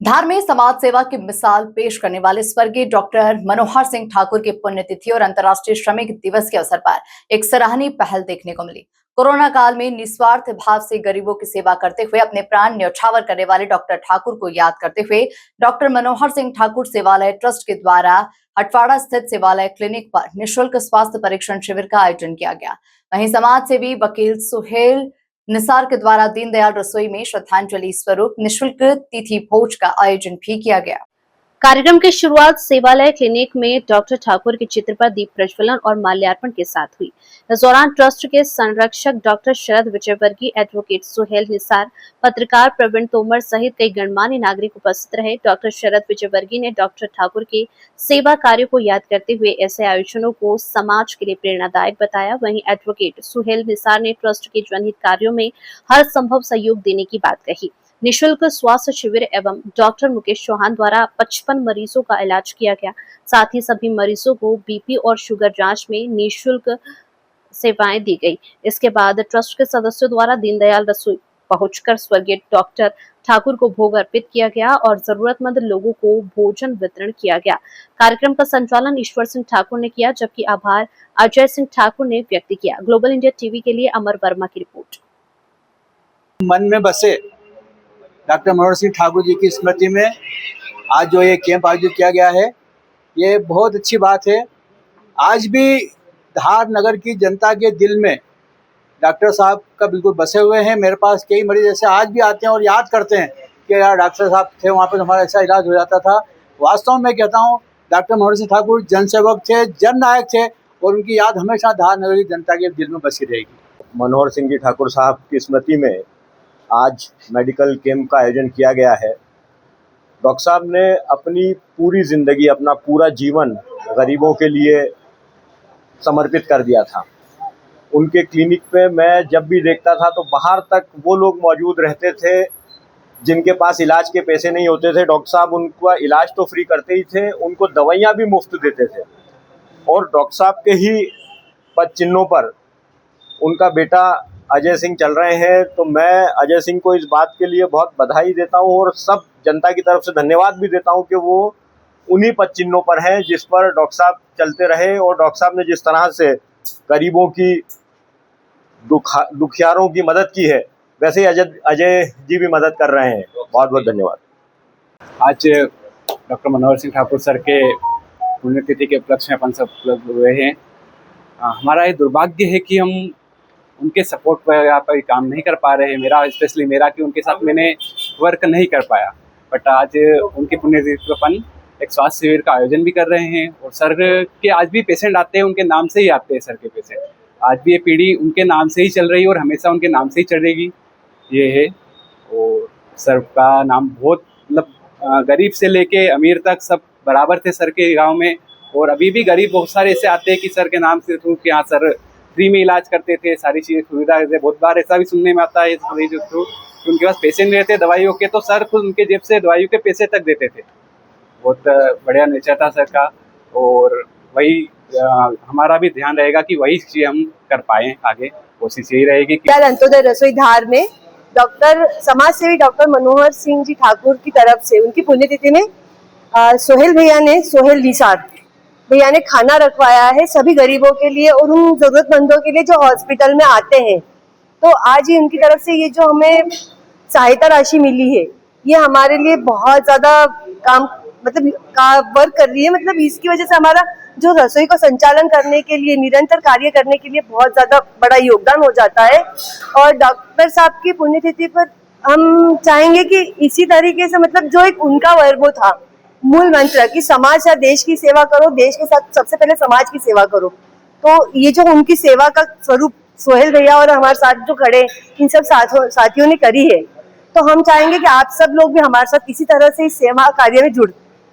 धार में समाज सेवा की मिसाल पेश करने वाले स्वर्गीय डॉक्टर मनोहर सिंह ठाकुर की पुण्यतिथि और अंतर्राष्ट्रीय श्रमिक दिवस के अवसर पर एक सराहनीय पहल देखने को मिली। कोरोना काल में निस्वार्थ भाव से गरीबों की सेवा करते हुए अपने प्राण न्यौछावर करने वाले डॉक्टर ठाकुर को याद करते हुए डॉक्टर मनोहर सिंह ठाकुर सेवालय ट्रस्ट के द्वारा हटवाड़ा स्थित सेवालय क्लिनिक पर निःशुल्क स्वास्थ्य परीक्षण शिविर का आयोजन किया गया। वहीं समाज सेवी वकील सुहेल निसार के द्वारा दीनदयाल रसोई में श्रद्धांजलि स्वरूप निःशुल्क तिथि भोज का आयोजन भी किया गया। कार्यक्रम की शुरुआत सेवालय क्लिनिक में डॉक्टर ठाकुर के चित्र पर दीप प्रज्वलन और माल्यार्पण के साथ हुई। इस दौरान ट्रस्ट के संरक्षक डॉक्टर शरद विजयवर्गीय, एडवोकेट सुहेल निसार, पत्रकार प्रवीण तोमर सहित कई गणमान्य नागरिक उपस्थित रहे। डॉक्टर शरद विजयवर्गीय ने डॉक्टर ठाकुर के सेवा कार्यों को याद करते हुए ऐसे आयोजनों को समाज के लिए प्रेरणादायक बताया। वहीं एडवोकेट सुहेल निसार ने ट्रस्ट के जनहित कार्यों में हर संभव सहयोग देने की बात कही। निःशुल्क स्वास्थ्य शिविर एवं डॉक्टर मुकेश चौहान द्वारा 55 मरीजों का इलाज किया गया। साथ ही सभी मरीजों को बीपी और शुगर जांच में निःशुल्क सेवाएं दी गई। इसके बाद ट्रस्ट के सदस्यों द्वारा दीनदयाल रसोई पहुंचकर स्वर्गीय डॉक्टर ठाकुर को भोग अर्पित किया गया और जरूरतमंद लोगों को भोजन वितरण किया गया। कार्यक्रम का संचालन ईश्वर सिंह ठाकुर ने किया, जबकि आभार अजय सिंह ठाकुर ने व्यक्त किया। ग्लोबल इंडिया टीवी के लिए अमर वर्मा की रिपोर्ट। मन में बसे डॉक्टर मनोहर सिंह ठाकुर जी की स्मृति में आज जो ये कैंप आयोजित किया गया है, ये बहुत अच्छी बात है। आज भी धार नगर की जनता के दिल में डॉक्टर साहब का बिल्कुल बसे हुए हैं। मेरे पास कई मरीज ऐसे आज भी आते हैं और याद करते हैं कि यार डॉक्टर साहब थे वहाँ पर, हमारा ऐसा इलाज हो जाता था। वास्तव में कहता हूँ, डॉक्टर मनोहर सिंह ठाकुर जनसेवक थे, जननायक थे और उनकी याद हमेशा धार नगर की जनता के दिल में बसी रहेगी। मनोहर सिंह जी ठाकुर साहब की स्मृति में आज मेडिकल कैंप का आयोजन किया गया है। डॉक्टर साहब ने अपनी पूरी ज़िंदगी, अपना पूरा जीवन गरीबों के लिए समर्पित कर दिया था। उनके क्लिनिक पे मैं जब भी देखता था तो बाहर तक वो लोग मौजूद रहते थे जिनके पास इलाज के पैसे नहीं होते थे। डॉक्टर साहब उनका इलाज तो फ्री करते ही थे, उनको दवाइयाँ भी मुफ्त देते थे। और डॉक्टर साहब के ही पद चिन्हों पर उनका बेटा अजय सिंह चल रहे हैं, तो मैं अजय सिंह को इस बात के लिए बहुत बधाई देता हूं और सब जनता की तरफ से धन्यवाद भी देता हूं कि वो उन्हीं पद चिन्हों पर हैं जिस पर डॉक्टर साहब चलते रहे। और डॉक्टर साहब ने जिस तरह से गरीबों की, दुखियारों की मदद की है, वैसे ही अजय जी भी मदद कर रहे हैं। बहुत बहुत धन्यवाद। आज डॉक्टर मनोहर सिंह ठाकुर सर के पुण्यतिथि के उपलक्ष्य में अपन सब उपलब्ध हुए हैं। हमारा ये दुर्भाग्य है कि हम उनके सपोर्ट पर यहाँ पर काम नहीं कर पा रहे हैं। स्पेशली मेरा कि उनके साथ मैंने वर्क नहीं कर पाया। बट आज उनकी पुण्यतिथि पर अपन एक स्वास्थ्य शिविर का आयोजन भी कर रहे हैं। और सर के आज भी पेशेंट आते हैं, उनके नाम से ही आते हैं सर के पेशेंट। आज भी ये पीढ़ी उनके नाम से ही चल रही है और हमेशा उनके नाम से ही चलेगी, ये है। और सर का नाम बहुत, मतलब गरीब से लेके अमीर तक सब बराबर थे सर के गाँव में। और अभी भी गरीब बहुत सारे ऐसे आते हैं कि सर के नाम से थ्रू, कि हाँ सर फ्री में इलाज करते थे, सारी चीज़ें सुविधा है। बहुत बार ऐसा भी सुनने में आता है जो थ्रू उनके पास पैसे नहीं रहते दवाइयों के, तो सर खुद उनके जेब से दवाइयों के पैसे तक देते थे। बहुत बढ़िया नेचर था सर का। और वही हमारा भी ध्यान रहेगा कि वही चीज़ हम कर पाएँ आगे। कोशिश यही रहेगी कि अंत्योदय रसोई धार में डॉक्टर समाज सेवी डॉक्टर मनोहर सिंह जी ठाकुर की तरफ से उनकी पुण्यतिथि में सुहेल निसार भैया ने खाना रखवाया है सभी गरीबों के लिए और उन जरूरतमंदों के लिए जो हॉस्पिटल में आते हैं। तो आज ही उनकी तरफ से ये जो हमें सहायता राशि मिली है, ये हमारे लिए बहुत ज्यादा काम, मतलब वर्क कर रही है। मतलब इसकी वजह से हमारा जो रसोई को संचालन करने के लिए, निरंतर कार्य करने के लिए बहुत ज्यादा बड़ा योगदान हो जाता है। और डॉक्टर साहब की पुण्यतिथि पर हम चाहेंगे कि इसी तरीके से, मतलब जो एक उनका वर्बो था, मूल मंत्र कि समाज या देश की सेवा करो, देश के साथ सबसे पहले समाज की सेवा करो। तो ये जो उनकी सेवा का स्वरूप सोहेल भैया और हमारे साथ जो खड़े इन सब साथियों ने करी है, तो हम चाहेंगे कि आप सब लोग भी हमारे साथ इसी तरह से इस सेवा कार्य में